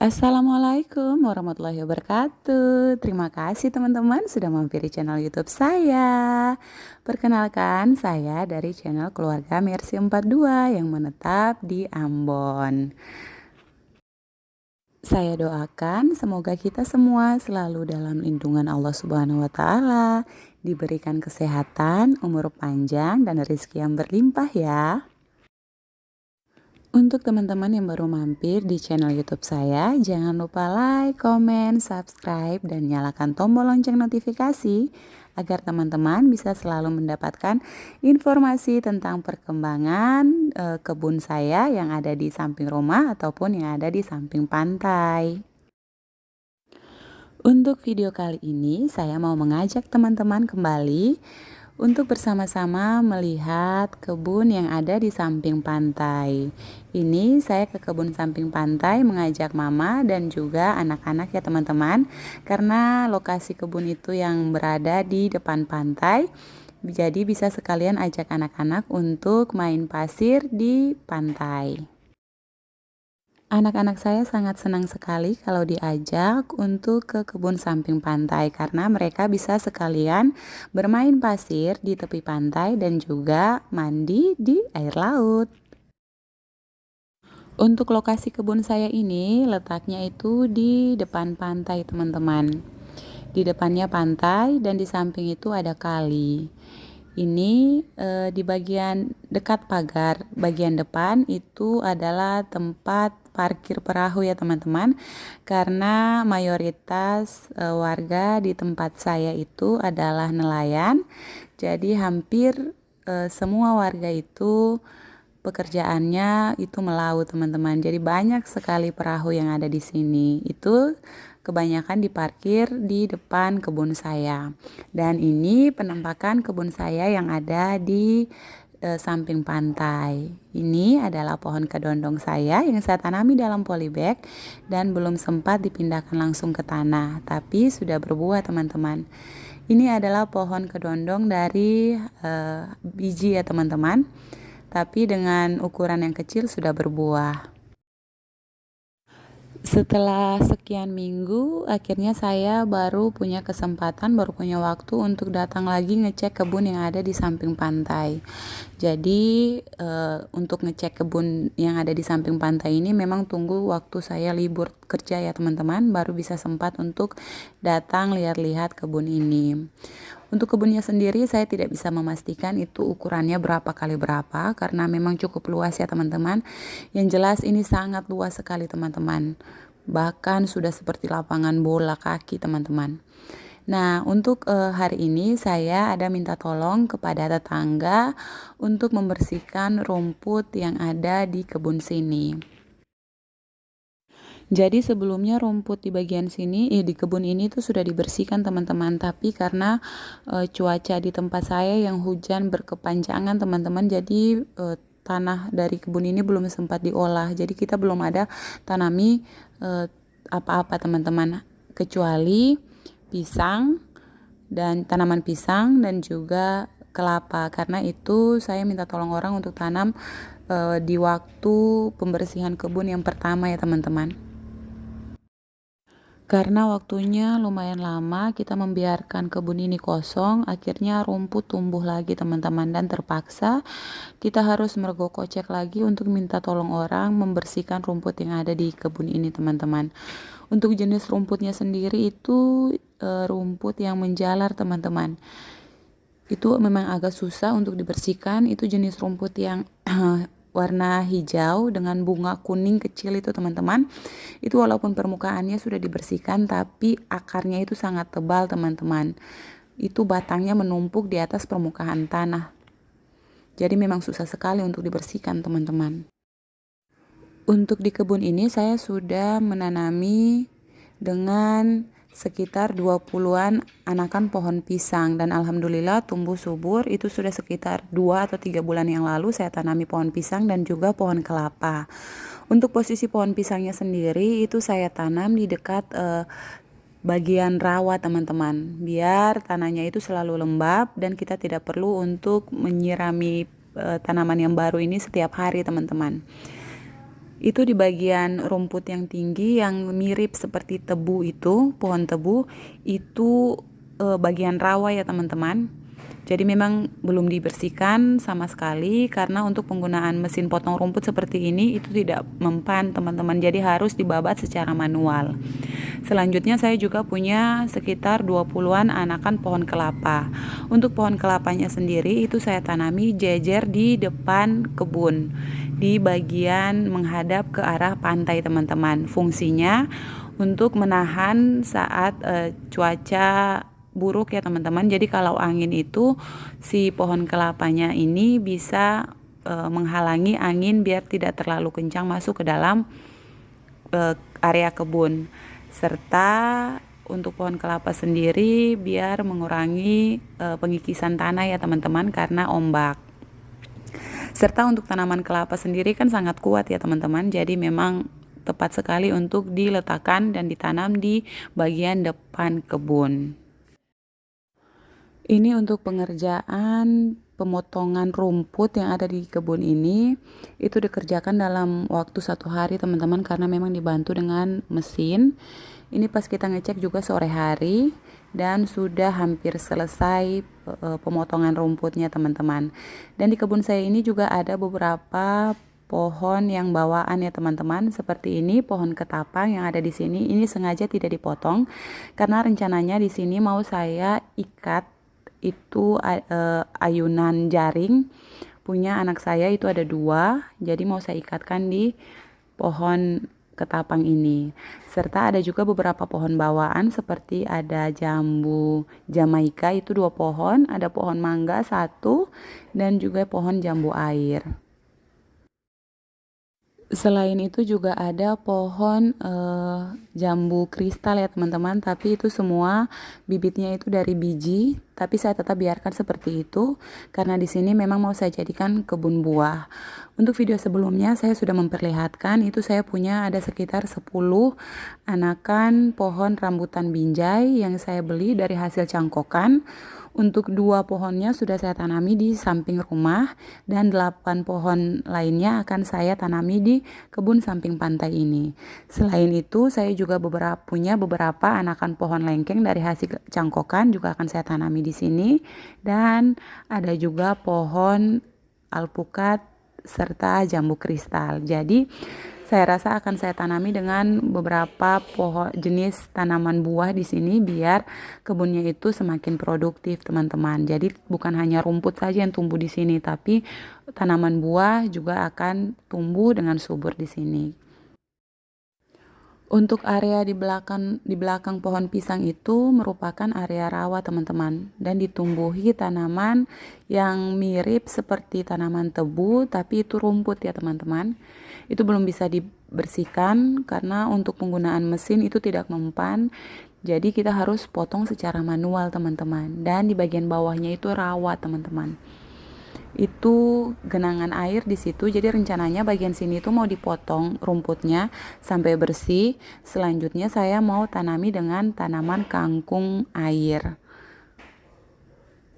Assalamualaikum warahmatullahi wabarakatuh. Terima kasih teman-teman sudah mampir di channel YouTube saya. Perkenalkan, saya dari channel Keluarga Mercy 42 yang menetap di Ambon. Saya doakan semoga kita semua selalu dalam lindungan Allah Subhanahu wa taala, diberikan kesehatan, umur panjang dan rezeki yang berlimpah ya. Untuk teman-teman yang baru mampir di channel YouTube saya, jangan lupa like, komen, subscribe, dan nyalakan tombol lonceng notifikasi agar teman-teman bisa selalu mendapatkan informasi tentang perkembangan kebun saya yang ada di samping rumah ataupun yang ada di samping pantai. Untuk video kali ini, saya mau mengajak teman-teman kembali untuk bersama-sama melihat kebun yang ada di samping pantai. Ini saya ke kebun samping pantai mengajak mama dan juga anak-anak ya teman-teman, karena lokasi kebun itu yang berada di depan pantai. Jadi bisa sekalian ajak anak-anak untuk main pasir di pantai. Anak-anak saya sangat senang sekali kalau diajak untuk ke kebun samping pantai karena mereka bisa sekalian bermain pasir di tepi pantai dan juga mandi di air laut. Untuk lokasi kebun saya ini letaknya itu di depan pantai teman-teman. Di depannya pantai dan di samping itu ada kali. Ini di bagian dekat pagar, bagian depan itu adalah tempat parkir perahu ya teman-teman. Karena mayoritas warga di tempat saya itu adalah nelayan. Jadi hampir semua warga itu pekerjaannya itu melaut teman-teman. Jadi banyak sekali perahu yang ada di sini. Itu kebanyakan diparkir di depan kebun saya. Dan ini penampakan kebun saya yang ada di samping pantai. Ini adalah pohon kedondong saya yang saya tanami dalam polybag dan belum sempat dipindahkan langsung ke tanah, tapi sudah berbuah teman-teman. Ini adalah pohon kedondong dari biji ya teman-teman, tapi dengan ukuran yang kecil sudah berbuah. Setelah sekian minggu, akhirnya saya baru punya kesempatan, baru punya waktu untuk datang lagi ngecek kebun yang ada di samping pantai. Jadi untuk ngecek kebun yang ada di samping pantai ini memang tunggu waktu saya libur kerja ya teman-teman, baru bisa sempat untuk datang lihat-lihat kebun ini. Untuk kebunnya sendiri saya tidak bisa memastikan itu ukurannya berapa kali berapa karena memang cukup luas ya teman-teman. Yang jelas ini sangat luas sekali teman-teman. Bahkan sudah seperti lapangan bola kaki teman-teman. Nah, untuk hari ini saya ada minta tolong kepada tetangga untuk membersihkan rumput yang ada di kebun sini. Jadi sebelumnya rumput di bagian sini, di kebun ini tuh sudah dibersihkan teman-teman. Tapi karena cuaca di tempat saya yang hujan berkepanjangan teman-teman, jadi tanah dari kebun ini belum sempat diolah. Jadi kita belum ada tanami apa-apa teman-teman, kecuali pisang dan tanaman pisang dan juga kelapa. Karena itu saya minta tolong orang untuk tanam di waktu pembersihan kebun yang pertama ya teman-teman. Karena waktunya lumayan lama kita membiarkan kebun ini kosong, akhirnya rumput tumbuh lagi teman-teman, dan terpaksa kita harus merogoh kocek lagi untuk minta tolong orang membersihkan rumput yang ada di kebun ini teman-teman. Untuk jenis rumputnya sendiri itu rumput yang menjalar teman-teman. Itu memang agak susah untuk dibersihkan, itu jenis rumput yang warna hijau dengan bunga kuning kecil itu teman-teman. Itu walaupun permukaannya sudah dibersihkan tapi akarnya itu sangat tebal teman-teman. Itu batangnya menumpuk di atas permukaan tanah. Jadi memang susah sekali untuk dibersihkan teman-teman. Untuk di kebun ini saya sudah menanami dengan sekitar 20-an anakan pohon pisang dan alhamdulillah tumbuh subur. Itu sudah sekitar 2 atau 3 bulan yang lalu saya tanami pohon pisang dan juga pohon kelapa. Untuk posisi pohon pisangnya sendiri itu saya tanam di dekat bagian rawa teman-teman, biar tanahnya itu selalu lembab dan kita tidak perlu untuk menyirami tanaman yang baru ini setiap hari teman-teman. Itu di bagian rumput yang tinggi yang mirip seperti tebu itu, pohon tebu, itu bagian rawa ya teman-teman. Jadi memang belum dibersihkan sama sekali karena untuk penggunaan mesin potong rumput seperti ini itu tidak mempan teman-teman. Jadi harus dibabat secara manual. Selanjutnya saya juga punya sekitar 20-an anakan pohon kelapa. Untuk pohon kelapanya sendiri itu saya tanami jejer di depan kebun, di bagian menghadap ke arah pantai teman-teman. Fungsinya untuk menahan saat cuaca buruk ya teman-teman. Jadi kalau angin itu si pohon kelapanya ini bisa menghalangi angin biar tidak terlalu kencang masuk ke dalam area kebun. Serta untuk pohon kelapa sendiri biar mengurangi pengikisan tanah ya teman-teman karena ombak. Serta untuk tanaman kelapa sendiri kan sangat kuat ya teman-teman. Jadi memang tepat sekali untuk diletakkan dan ditanam di bagian depan kebun. Ini untuk pengerjaan pemotongan rumput yang ada di kebun ini, itu dikerjakan dalam waktu 1 hari teman-teman karena memang dibantu dengan mesin. Ini pas kita ngecek juga sore hari dan sudah hampir selesai pemotongan rumputnya teman-teman. Dan di kebun saya ini juga ada beberapa pohon yang bawaan ya teman-teman, seperti ini pohon ketapang yang ada di sini. Ini sengaja tidak dipotong karena rencananya di sini mau saya ikat itu ayunan jaring punya anak saya, itu ada 2, jadi mau saya ikatkan di pohon ketapang ini. Serta ada juga beberapa pohon bawaan seperti ada jambu Jamaika itu 2 pohon, ada pohon mangga 1 dan juga pohon jambu air. Selain itu juga ada pohon jambu kristal ya teman-teman, tapi itu semua bibitnya itu dari biji, tapi saya tetap biarkan seperti itu karena di sini memang mau saya jadikan kebun buah. Untuk video sebelumnya saya sudah memperlihatkan itu saya punya ada sekitar 10 anakan pohon rambutan binjai yang saya beli dari hasil cangkokan. Untuk 2 pohonnya sudah saya tanami di samping rumah dan 8 pohon lainnya akan saya tanami di kebun samping pantai ini. Selain itu saya juga punya beberapa anakan pohon lengkeng dari hasil cangkokan juga akan saya tanami di sini, dan ada juga pohon alpukat serta jambu kristal. Jadi saya rasa akan saya tanami dengan beberapa pohon jenis tanaman buah di sini biar kebunnya itu semakin produktif teman-teman. Jadi bukan hanya rumput saja yang tumbuh di sini, tapi tanaman buah juga akan tumbuh dengan subur di sini. Untuk area di belakang pohon pisang itu merupakan area rawa teman-teman, dan ditumbuhi tanaman yang mirip seperti tanaman tebu tapi itu rumput ya teman-teman. Itu belum bisa dibersihkan karena untuk penggunaan mesin itu tidak mempan. Jadi kita harus potong secara manual teman-teman, dan di bagian bawahnya itu rawa teman-teman. Itu genangan air di situ, jadi rencananya bagian sini tuh mau dipotong rumputnya sampai bersih. Selanjutnya saya mau tanami dengan tanaman kangkung air.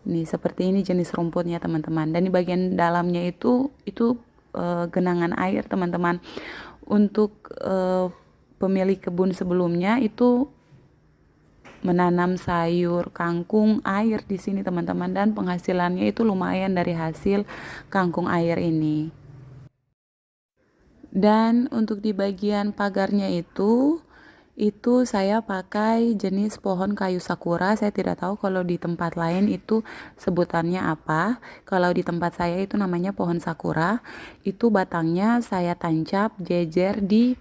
Nih seperti ini jenis rumputnya teman-teman, dan di bagian dalamnya itu genangan air teman-teman. Untuk pemilik kebun sebelumnya itu menanam sayur kangkung air di sini teman-teman, dan penghasilannya itu lumayan dari hasil kangkung air ini. Dan untuk di bagian pagarnya itu saya pakai jenis pohon kayu sakura. Saya tidak tahu kalau di tempat lain itu sebutannya apa. Kalau di tempat saya itu namanya pohon sakura. Itu batangnya saya tancap jejer di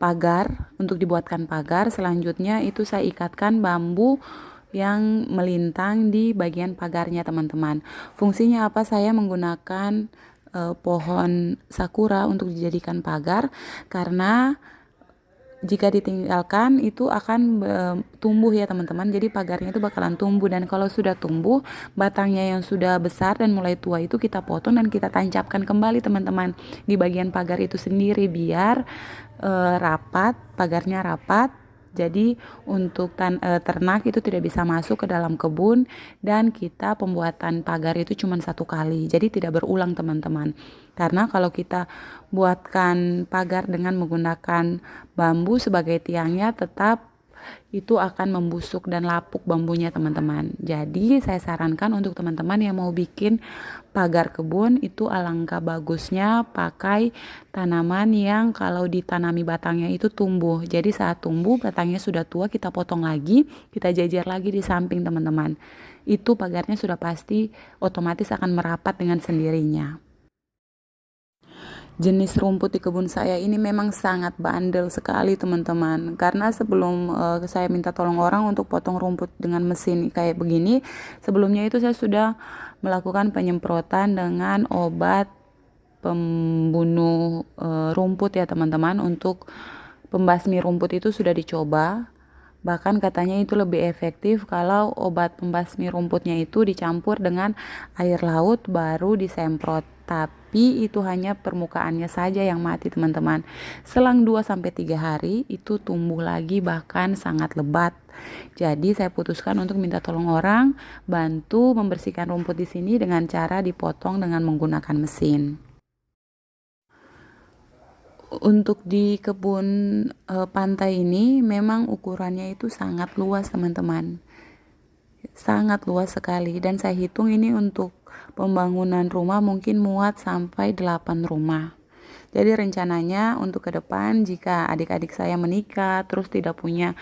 pagar untuk dibuatkan pagar. Selanjutnya itu saya ikatkan bambu yang melintang di bagian pagarnya teman-teman. Fungsinya apa? Saya menggunakan pohon sakura untuk dijadikan pagar karena jika ditinggalkan itu akan tumbuh ya teman-teman. Jadi pagarnya itu bakalan tumbuh, dan kalau sudah tumbuh batangnya yang sudah besar dan mulai tua itu kita potong dan kita tancapkan kembali teman-teman di bagian pagar itu sendiri biar rapat, pagarnya rapat Jadi untuk ternak itu tidak bisa masuk ke dalam kebun, dan kita pembuatan pagar itu cuma 1 kali. Jadi tidak berulang teman-teman. Karena kalau kita buatkan pagar dengan menggunakan bambu sebagai tiangnya, tetap itu akan membusuk dan lapuk bambunya teman-teman. Jadi saya sarankan untuk teman-teman yang mau bikin pagar kebun itu alangkah bagusnya pakai tanaman yang kalau ditanami batangnya itu tumbuh. Jadi saat tumbuh batangnya sudah tua, kita potong lagi, kita jajar lagi di samping teman-teman. Itu pagarnya sudah pasti otomatis akan merapat dengan sendirinya. Jenis rumput di kebun saya ini memang sangat bandel sekali teman-teman, karena sebelum saya minta tolong orang untuk potong rumput dengan mesin kayak begini, sebelumnya itu saya sudah melakukan penyemprotan dengan obat pembunuh rumput ya teman-teman. Untuk pembasmi rumput itu sudah dicoba, bahkan katanya itu lebih efektif kalau obat pembasmi rumputnya itu dicampur dengan air laut baru disemprot. Tapi itu hanya permukaannya saja yang mati teman-teman. Selang 2-3 hari itu tumbuh lagi, bahkan sangat lebat. Jadi saya putuskan untuk minta tolong orang bantu membersihkan rumput di sini dengan cara dipotong dengan menggunakan mesin. Untuk di kebun pantai ini memang ukurannya itu sangat luas teman-teman, sangat luas sekali, dan saya hitung ini untuk pembangunan rumah mungkin muat sampai 8 rumah. Jadi rencananya untuk ke depan jika adik-adik saya menikah terus tidak punya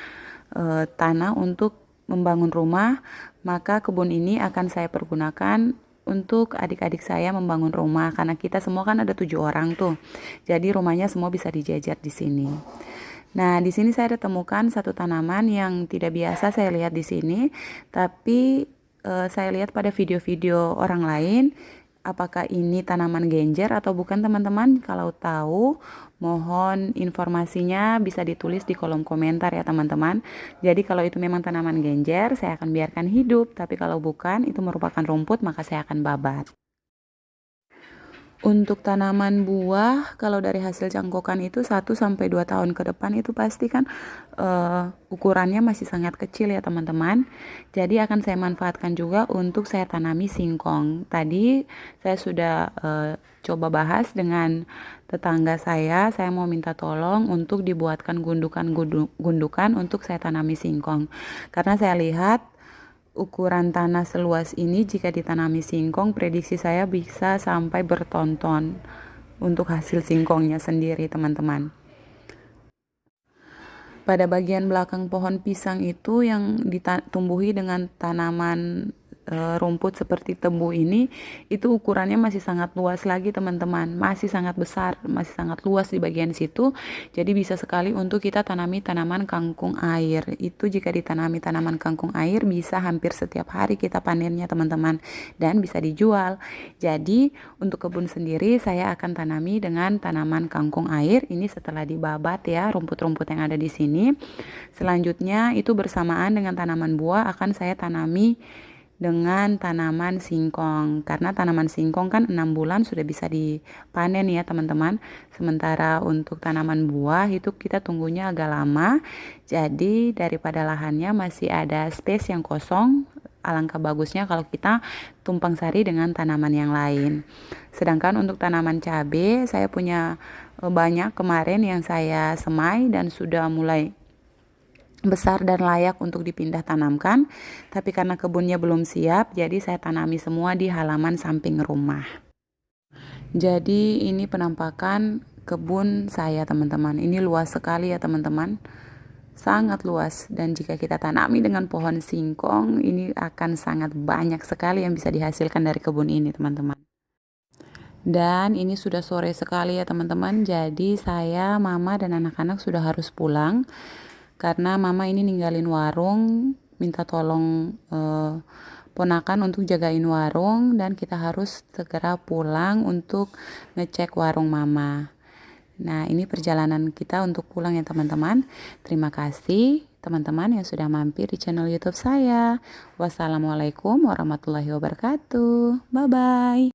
tanah untuk membangun rumah, maka kebun ini akan saya pergunakan untuk adik-adik saya membangun rumah, karena kita semua kan ada 7 orang tuh. Jadi rumahnya semua bisa dijajar di sini. Nah, di sini saya temukan satu tanaman yang tidak biasa saya lihat di sini, tapi saya lihat pada video-video orang lain. Apakah ini tanaman genjer atau bukan teman-teman? Kalau tahu, mohon informasinya bisa ditulis di kolom komentar ya teman-teman. Jadi kalau itu memang tanaman genjer, saya akan biarkan hidup. Tapi kalau bukan, itu merupakan rumput, maka saya akan babat. Untuk tanaman buah, kalau dari hasil cangkokan itu 1-2 tahun ke depan itu pasti kan ukurannya masih sangat kecil ya teman-teman. Jadi akan saya manfaatkan juga untuk saya tanami singkong. Tadi saya sudah coba bahas dengan tetangga saya mau minta tolong untuk dibuatkan gundukan untuk saya tanami singkong. Karena saya lihat ukuran tanah seluas ini jika ditanami singkong, prediksi saya bisa sampai bertonton untuk hasil singkongnya sendiri teman-teman. Pada bagian belakang pohon pisang itu yang ditumbuhi dengan tanaman rumput seperti tebu ini, itu ukurannya masih sangat luas lagi teman-teman, masih sangat besar, masih sangat luas di bagian situ. Jadi bisa sekali untuk kita tanami tanaman kangkung air. Itu jika ditanami tanaman kangkung air bisa hampir setiap hari kita panennya teman-teman, dan bisa dijual. Jadi untuk kebun sendiri saya akan tanami dengan tanaman kangkung air ini setelah dibabat ya rumput-rumput yang ada di sini. Selanjutnya itu bersamaan dengan tanaman buah akan saya tanami dengan tanaman singkong, karena tanaman singkong kan 6 bulan sudah bisa dipanen ya teman-teman. Sementara untuk tanaman buah itu kita tunggunya agak lama. Jadi daripada lahannya masih ada space yang kosong, alangkah bagusnya kalau kita tumpang sari dengan tanaman yang lain. Sedangkan untuk tanaman cabai saya punya banyak kemarin yang saya semai dan sudah mulai besar dan layak untuk dipindah tanamkan, tapi karena kebunnya belum siap, jadi saya tanami semua di halaman samping rumah. Jadi ini penampakan kebun saya teman-teman. Ini luas sekali ya teman-teman, sangat luas, dan jika kita tanami dengan pohon singkong, ini akan sangat banyak sekali yang bisa dihasilkan dari kebun ini teman-teman. Dan ini sudah sore sekali ya teman-teman, jadi saya, mama, dan anak-anak sudah harus pulang. Karena mama ini ninggalin warung, minta tolong ponakan untuk jagain warung, dan kita harus segera pulang untuk ngecek warung mama. Nah, ini perjalanan kita untuk pulang ya teman-teman. Terima kasih teman-teman yang sudah mampir di channel YouTube saya. Wassalamualaikum warahmatullahi wabarakatuh. Bye-bye.